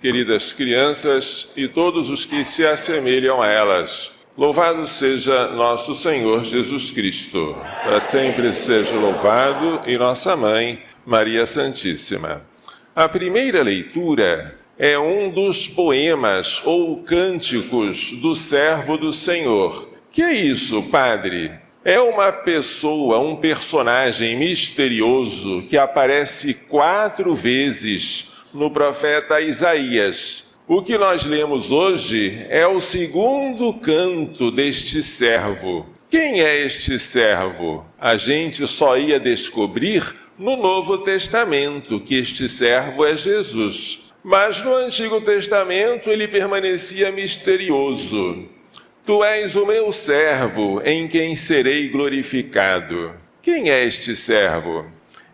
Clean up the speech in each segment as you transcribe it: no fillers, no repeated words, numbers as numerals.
queridas crianças e todos os que se assemelham a elas. Louvado seja nosso Senhor Jesus Cristo. Para sempre seja louvado, e nossa Mãe, Maria Santíssima. A primeira leitura é um dos poemas ou cânticos do servo do Senhor. Que é isso, padre? É uma pessoa, um personagem misterioso que aparece 4 vezes no profeta Isaías. O que nós lemos hoje é o segundo canto deste servo. Quem é este servo? A gente só ia descobrir no Novo Testamento que este servo é Jesus. Mas no Antigo Testamento ele permanecia misterioso. Tu és o meu servo, em quem serei glorificado. Quem é este servo?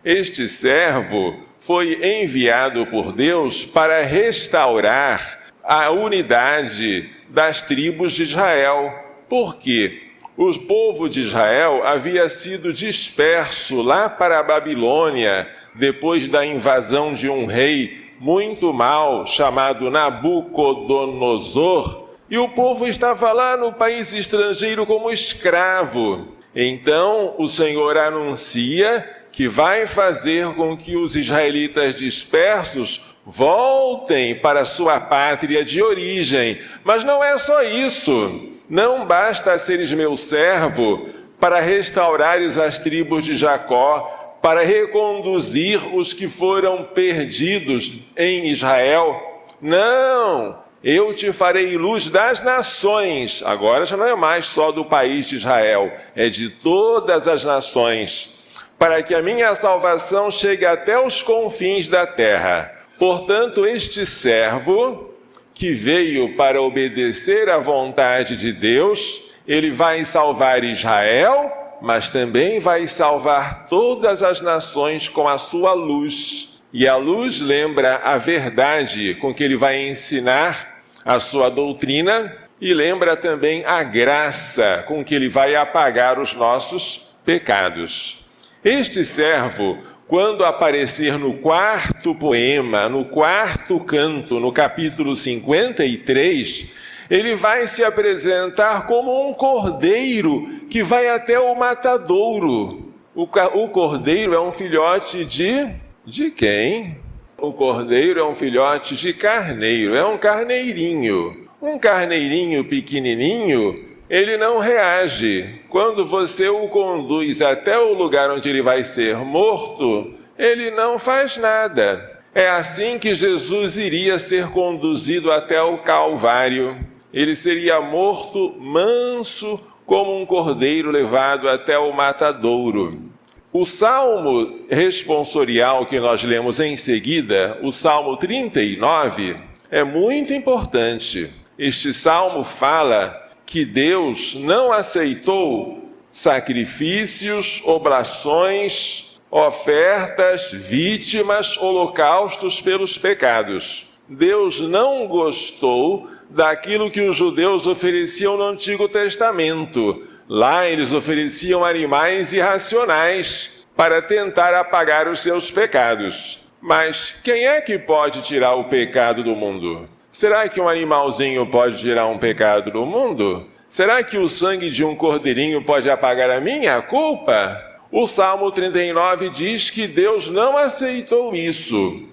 Este servo foi enviado por Deus para restaurar a unidade das tribos de Israel. Por quê? O povo de Israel havia sido disperso lá para a Babilônia, depois da invasão de um rei muito mau, chamado Nabucodonosor, e o povo estava lá no país estrangeiro como escravo. Então o Senhor anuncia que vai fazer com que os israelitas dispersos voltem para sua pátria de origem. Mas não é só isso. Não basta seres meu servo para restaurares as tribos de Jacó, para reconduzir os que foram perdidos em Israel. Não! Eu te farei luz das nações. Agora já não é mais só do país de Israel, é de todas as nações, para que a minha salvação chegue até os confins da terra. Portanto, este servo, que veio para obedecer à vontade de Deus, ele vai salvar Israel, mas também vai salvar todas as nações com a sua luz. E a luz lembra a verdade com que ele vai ensinar a sua doutrina, e lembra também a graça com que ele vai apagar os nossos pecados. Este servo, quando aparecer no 4º poema, no 4º canto, no capítulo 53, ele vai se apresentar como um cordeiro que vai até o matadouro. O cordeiro é um filhote de quem? O cordeiro é um filhote de carneiro, é um carneirinho. Um carneirinho pequenininho, ele não reage. Quando você o conduz até o lugar onde ele vai ser morto, ele não faz nada. É assim que Jesus iria ser conduzido até o Calvário. Ele seria morto manso como um cordeiro levado até o matadouro. O salmo responsorial que nós lemos em seguida, o Salmo 39, é muito importante. Este salmo fala que Deus não aceitou sacrifícios, oblações, ofertas, vítimas, holocaustos pelos pecados. Deus não gostou daquilo que os judeus ofereciam no Antigo Testamento. Lá eles ofereciam animais irracionais para tentar apagar os seus pecados. Mas quem é que pode tirar o pecado do mundo? Será que um animalzinho pode tirar um pecado do mundo? Será que o sangue de um cordeirinho pode apagar a minha culpa? O Salmo 39 diz que Deus não aceitou isso.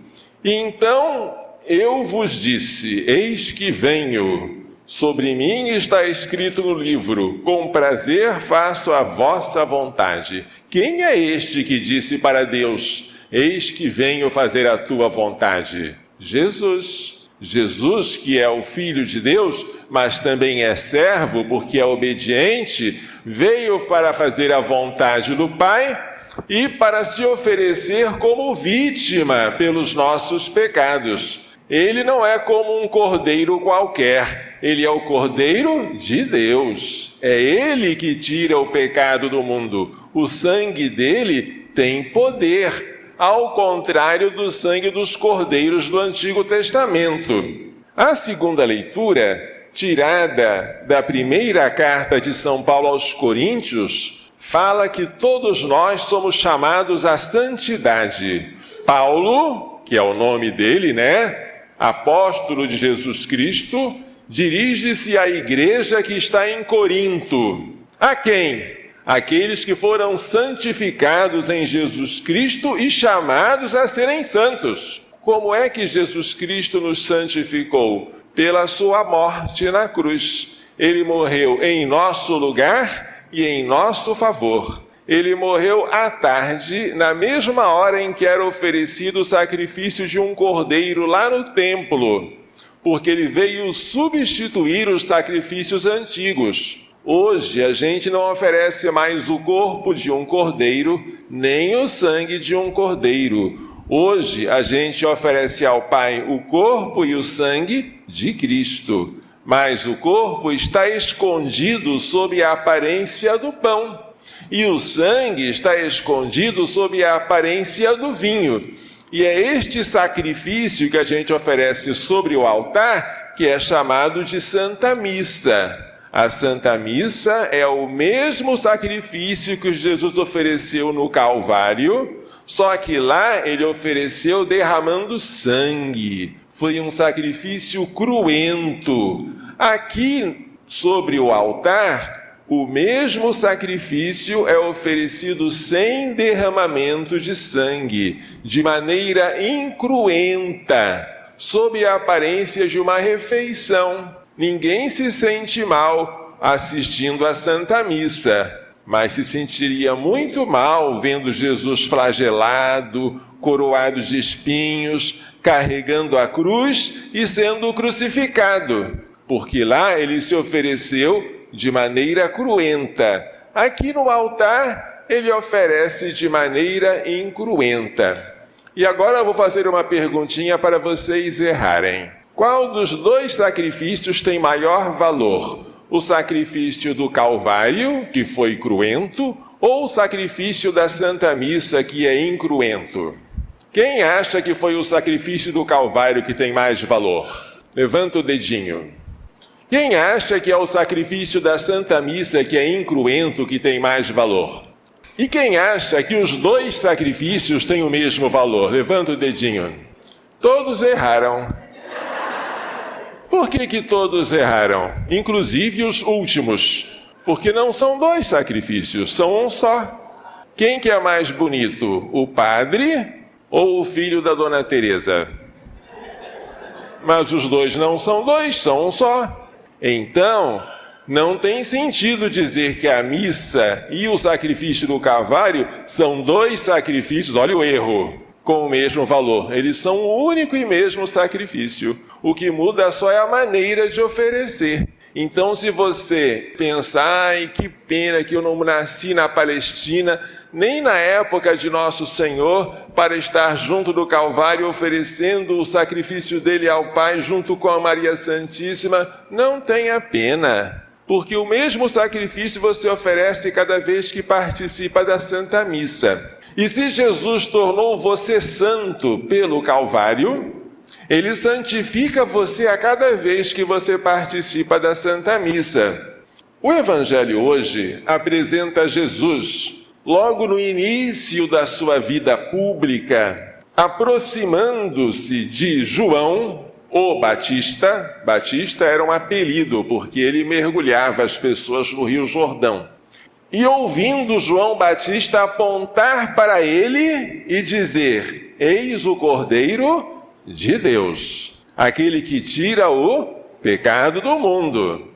E então eu vos disse, eis que venho. Sobre mim está escrito no livro, com prazer faço a vossa vontade. Quem é este que disse para Deus, eis que venho fazer a tua vontade? Jesus. Jesus, que é o Filho de Deus, mas também é servo, porque é obediente, veio para fazer a vontade do Pai e para se oferecer como vítima pelos nossos pecados. Ele não é como um cordeiro qualquer, ele é o Cordeiro de Deus. É ele que tira o pecado do mundo. O sangue dele tem poder, ao contrário do sangue dos cordeiros do Antigo Testamento. A segunda leitura, tirada da primeira carta de São Paulo aos Coríntios, fala que todos nós somos chamados à santidade. Paulo, que é o nome dele, apóstolo de Jesus Cristo, dirige-se à igreja que está em Corinto. A quem? Aqueles que foram santificados em Jesus Cristo e chamados a serem santos. Como é que Jesus Cristo nos santificou? Pela sua morte na cruz. Ele morreu em nosso lugar e em nosso favor. Ele morreu à tarde, na mesma hora em que era oferecido o sacrifício de um cordeiro lá no templo, porque ele veio substituir os sacrifícios antigos. Hoje a gente não oferece mais o corpo de um cordeiro, nem o sangue de um cordeiro. Hoje a gente oferece ao Pai o corpo e o sangue de Cristo, mas o corpo está escondido sob a aparência do pão, e o sangue está escondido sob a aparência do vinho. E é este sacrifício que a gente oferece sobre o altar que é chamado de Santa Missa. A Santa Missa é o mesmo sacrifício que Jesus ofereceu no Calvário, só que lá ele ofereceu derramando sangue. Foi um sacrifício cruento. Aqui, sobre o altar, o mesmo sacrifício é oferecido sem derramamento de sangue, de maneira incruenta, sob a aparência de uma refeição. Ninguém se sente mal assistindo à Santa Missa, mas se sentiria muito mal vendo Jesus flagelado, coroado de espinhos, carregando a cruz e sendo crucificado, porque lá ele se ofereceu de maneira cruenta. Aqui no altar ele oferece de maneira incruenta. E agora eu vou fazer uma perguntinha para vocês errarem. Qual dos dois sacrifícios tem maior valor? O sacrifício do Calvário, que foi cruento, ou o sacrifício da Santa Missa, que é incruento? Quem acha que foi o sacrifício do Calvário que tem mais valor? Levanta o dedinho. Quem acha que é o sacrifício da Santa Missa, que é incruento, que tem mais valor? E quem acha que os dois sacrifícios têm o mesmo valor? Levanta o dedinho. Todos erraram. Por que todos erraram? Inclusive os últimos. Porque não são dois sacrifícios, são um só. Quem que é mais bonito? O padre ou o filho da Dona Teresa? Mas os dois não são dois, são um só. Então, não tem sentido dizer que a missa e o sacrifício do Calvário são dois sacrifícios, olha o erro, com o mesmo valor. Eles são o único e mesmo sacrifício. O que muda só é a maneira de oferecer. Então, se você pensar, ai, que pena que eu não nasci na Palestina, nem na época de Nosso Senhor, para estar junto do Calvário, oferecendo o sacrifício dele ao Pai, junto com a Maria Santíssima, não tenha pena. Porque o mesmo sacrifício você oferece cada vez que participa da Santa Missa. E se Jesus tornou você santo pelo Calvário, ele santifica você a cada vez que você participa da Santa Missa. O Evangelho hoje apresenta Jesus, logo no início da sua vida pública, aproximando-se de João, o Batista. Batista era um apelido, porque ele mergulhava as pessoas no Rio Jordão. E ouvindo João Batista apontar para ele e dizer: eis o Cordeiro de Deus, aquele que tira o pecado do mundo.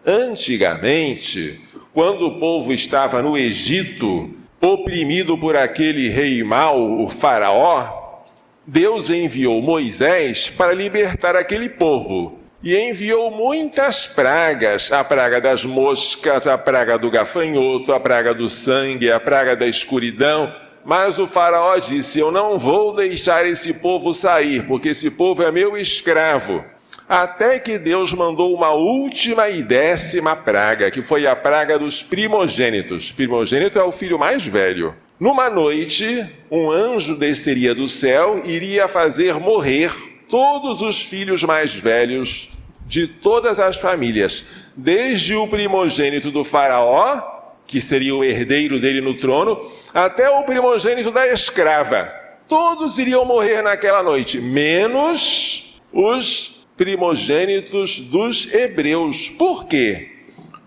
Antigamente, quando o povo estava no Egito, oprimido por aquele rei mau, o faraó, Deus enviou Moisés para libertar aquele povo. E enviou muitas pragas, a praga das moscas, a praga do gafanhoto, a praga do sangue, a praga da escuridão. Mas o faraó disse: eu não vou deixar esse povo sair, porque esse povo é meu escravo. Até que Deus mandou uma última e 10ª praga, que foi a praga dos primogênitos. Primogênito é o filho mais velho. Numa noite, um anjo desceria do céu e iria fazer morrer todos os filhos mais velhos de todas as famílias, desde o primogênito do faraó, que seria o herdeiro dele no trono, até o primogênito da escrava. Todos iriam morrer naquela noite, menos os primogênitos dos hebreus. Por quê?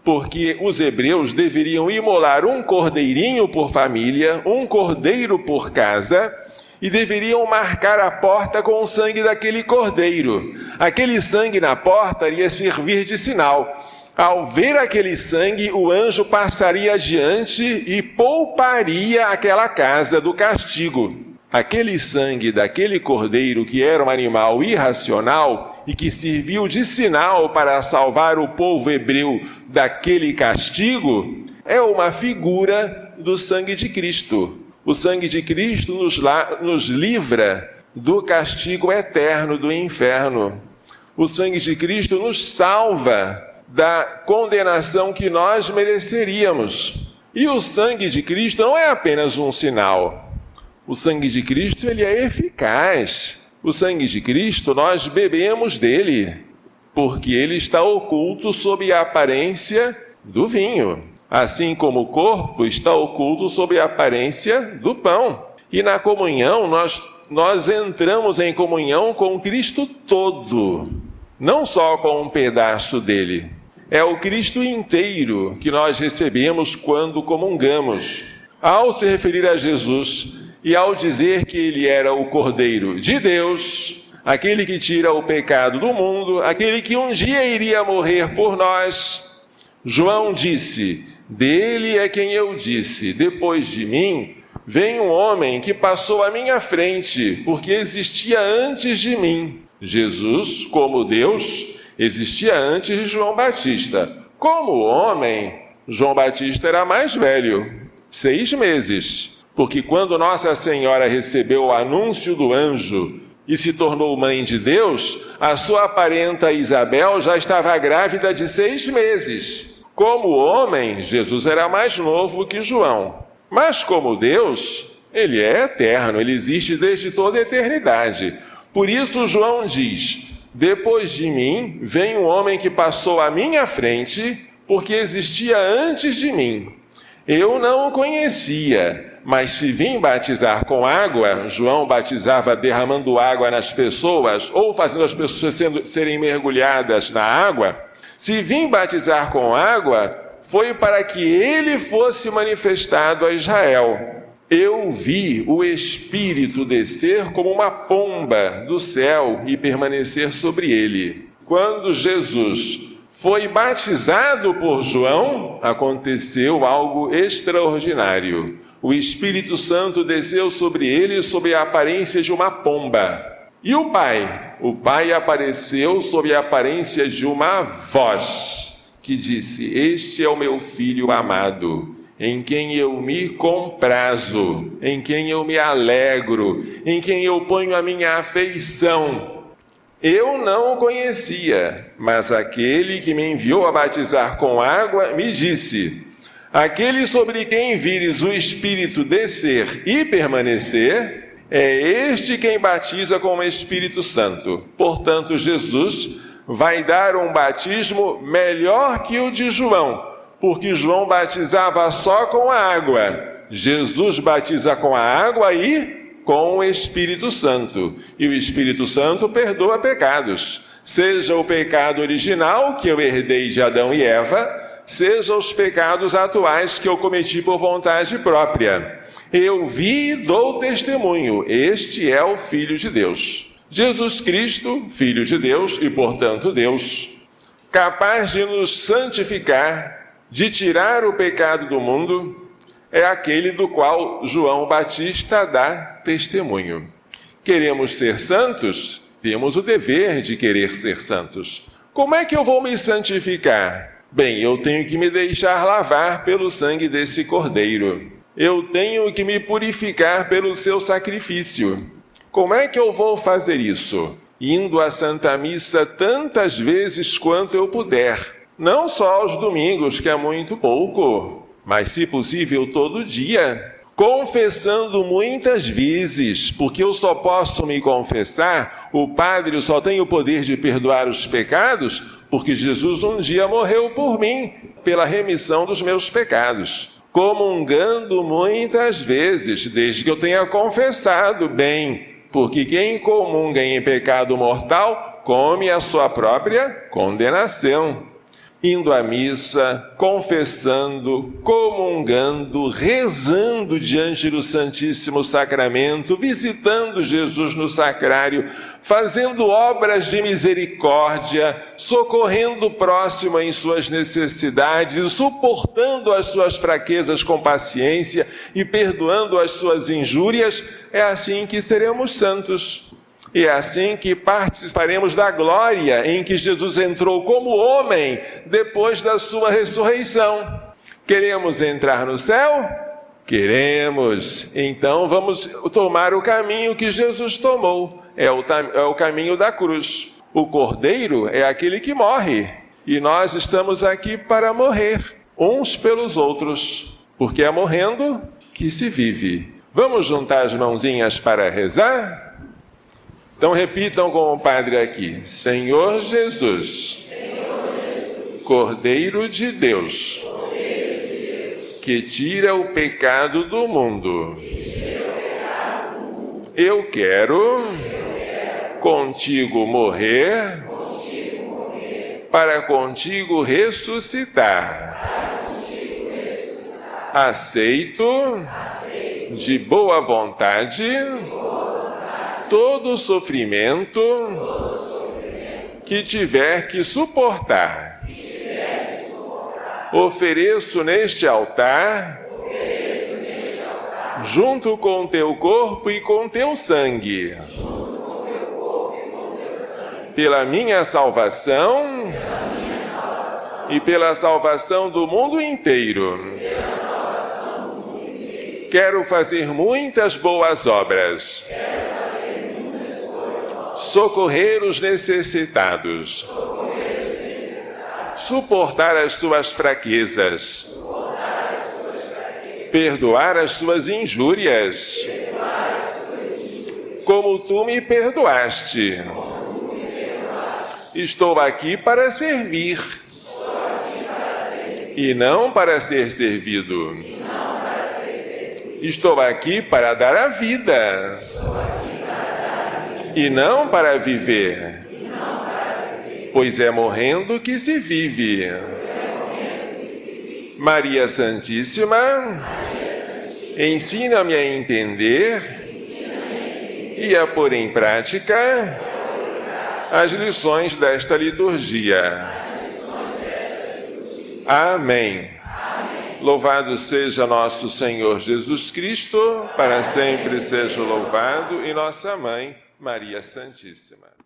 Porque os hebreus deveriam imolar um cordeirinho por família, um cordeiro por casa, e deveriam marcar a porta com o sangue daquele cordeiro. Aquele sangue na porta iria servir de sinal. Ao ver aquele sangue, o anjo passaria adiante e pouparia aquela casa do castigo. Aquele sangue daquele cordeiro, que era um animal irracional e que serviu de sinal para salvar o povo hebreu daquele castigo, é uma figura do sangue de Cristo. O sangue de Cristo nos livra do castigo eterno do inferno. O sangue de Cristo nos salva da condenação que nós mereceríamos. E o sangue de Cristo não é apenas um sinal. O sangue de Cristo, ele é eficaz. O sangue de Cristo, nós bebemos dele, porque ele está oculto sob a aparência do vinho. Assim como o corpo está oculto sob a aparência do pão. E na comunhão, nós entramos em comunhão com Cristo todo, não só com um pedaço dele. É o Cristo inteiro que nós recebemos quando comungamos. Ao se referir a Jesus e ao dizer que ele era o Cordeiro de Deus, aquele que tira o pecado do mundo, aquele que um dia iria morrer por nós, João disse: dele é quem eu disse, depois de mim vem um homem que passou à minha frente, porque existia antes de mim. Jesus, como Deus, existia antes de João Batista. Como homem, João Batista era mais velho, 6 meses. Porque quando Nossa Senhora recebeu o anúncio do anjo e se tornou mãe de Deus, a sua parenta Isabel já estava grávida de 6 meses. Como homem, Jesus era mais novo que João. Mas como Deus, ele é eterno, ele existe desde toda a eternidade. Por isso João diz: depois de mim vem um homem que passou à minha frente, porque existia antes de mim. Eu não o conhecia, mas se vim batizar com água, João batizava derramando água nas pessoas, ou fazendo as pessoas serem mergulhadas na água. Se vim batizar com água, foi para que ele fosse manifestado a Israel. Eu vi o Espírito descer como uma pomba do céu e permanecer sobre ele. Quando Jesus foi batizado por João, aconteceu algo extraordinário. O Espírito Santo desceu sobre ele sob a aparência de uma pomba. E o Pai apareceu sob a aparência de uma voz, que disse: este é o meu Filho amado, em quem eu me comprazo, em quem eu me alegro, em quem eu ponho a minha afeição. Eu não o conhecia, mas aquele que me enviou a batizar com água me disse: aquele sobre quem vires o Espírito descer e permanecer, é este quem batiza com o Espírito Santo. Portanto, Jesus vai dar um batismo melhor que o de João, porque João batizava só com a água. Jesus batiza com a água e com o Espírito Santo. E o Espírito Santo perdoa pecados. Seja o pecado original, que eu herdei de Adão e Eva, seja os pecados atuais que eu cometi por vontade própria. Eu vi e dou testemunho. Este é o Filho de Deus. Jesus Cristo, Filho de Deus e, portanto, Deus, capaz de nos santificar, de tirar o pecado do mundo, é aquele do qual João Batista dá testemunho. Queremos ser santos? Temos o dever de querer ser santos. Como é que eu vou me santificar? Bem, eu tenho que me deixar lavar pelo sangue desse cordeiro. Eu tenho que me purificar pelo seu sacrifício. Como é que eu vou fazer isso? Indo à Santa Missa tantas vezes quanto eu puder. Não só aos domingos, que é muito pouco, mas, se possível, todo dia. Confessando muitas vezes, porque eu só posso me confessar, o padre só tem o poder de perdoar os pecados, porque Jesus um dia morreu por mim, pela remissão dos meus pecados. comungando muitas vezes, desde que eu tenha confessado bem, porque quem comunga em pecado mortal come a sua própria condenação. Indo à missa, confessando, comungando, rezando diante do Santíssimo Sacramento, visitando Jesus no sacrário, fazendo obras de misericórdia, socorrendo o próximo em suas necessidades, suportando as suas fraquezas com paciência e perdoando as suas injúrias, é assim que seremos santos. E é assim que participaremos da glória em que Jesus entrou como homem depois da sua ressurreição. Queremos entrar no céu? Queremos. Então vamos tomar o caminho que Jesus tomou. É o caminho da cruz. O Cordeiro é aquele que morre. E nós estamos aqui para morrer, uns pelos outros. Porque é morrendo que se vive. Vamos juntar as mãozinhas para rezar? Então repitam com o Padre aqui: Senhor Jesus, Cordeiro de Deus, que tira o pecado do mundo, eu quero contigo morrer, para contigo ressuscitar. Aceito de boa vontade todo sofrimento que tiver que suportar. Ofereço neste altar, junto com teu corpo e com teu sangue, pela minha salvação e pela salvação do mundo inteiro. Quero fazer muitas boas obras, socorrer os necessitados, suportar as suas fraquezas, perdoar as suas injúrias, como tu me perdoaste. Estou aqui para servir e não para ser servido. Estou aqui para dar a vida e não para viver, pois é morrendo que se vive. Maria Santíssima, ensina-me a entender e a pôr em prática as lições desta liturgia. Amém. Louvado seja nosso Senhor Jesus Cristo, para sempre seja louvado, e nossa Mãe, Maria Santíssima.